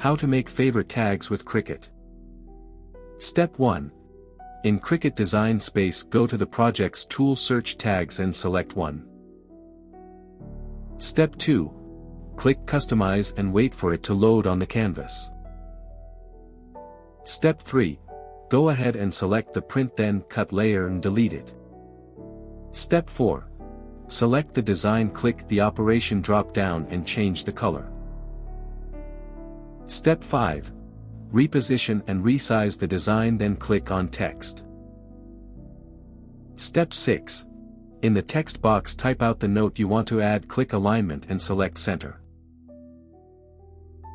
How to make favorite tags with Cricut. Step 1. In Cricut Design Space, go to the Projects tool, search Tags and select one. Step 2. Click Customize and wait for it to load on the canvas. Step 3. Go ahead and select the print, then cut layer and delete it. Step 4. Select the design, click the operation drop down and change the color. Step 5. Reposition and resize the design, then click on text. Step 6. In the text box, type out the note you want to add, click alignment and select center.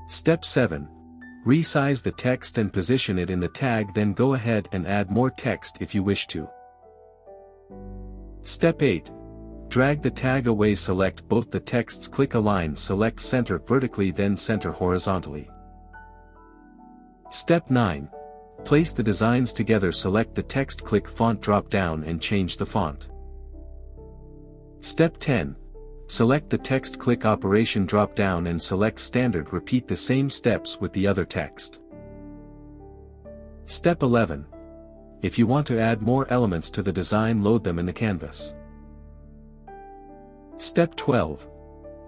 Step 7. Resize the text and position it in the tag, then go ahead and add more text if you wish to. Step 8. Drag the tag away, select both the texts, click align, select center vertically, then center horizontally. Step 9. Place the designs together, select the text, click font drop down and change the font. Step 10. Select the text, click operation drop down and select standard, repeat the same steps with the other text. Step 11. If you want to add more elements to the design, load them in the canvas. Step 12.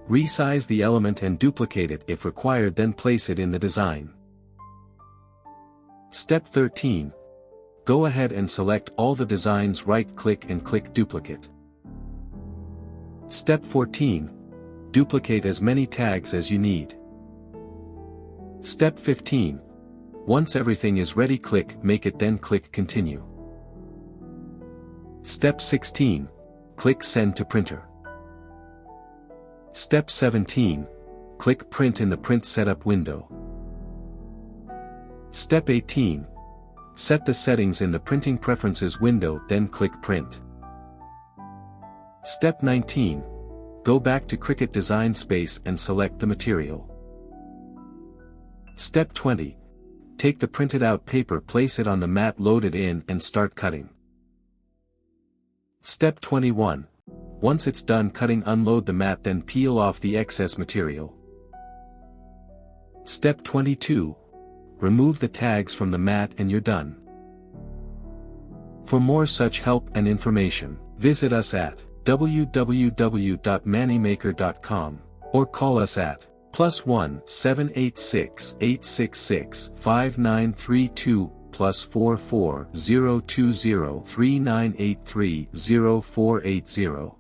Resize the element and duplicate it if required, then place it in the design. Step 13. Go ahead and select all the designs, right-click and click Duplicate. Step 14. Duplicate as many tags as you need. Step 15. Once everything is ready, click Make It, then click Continue. Step 16. Click Send to Printer. Step 17. Click Print in the Print Setup window. Step 18. Set the settings in the Printing Preferences window, then click Print. Step 19. Go back to Cricut Design Space and select the material. Step 20. Take the printed out paper, place it on the mat, load it in and start cutting. Step 21. Once it's done cutting, unload the mat, then peel off the excess material. Step 22. Remove the tags from the mat and you're done. For more such help and information, visit us at www.mannymaker.com or call us at +1 786 866 5932 +44 020 3983 0480.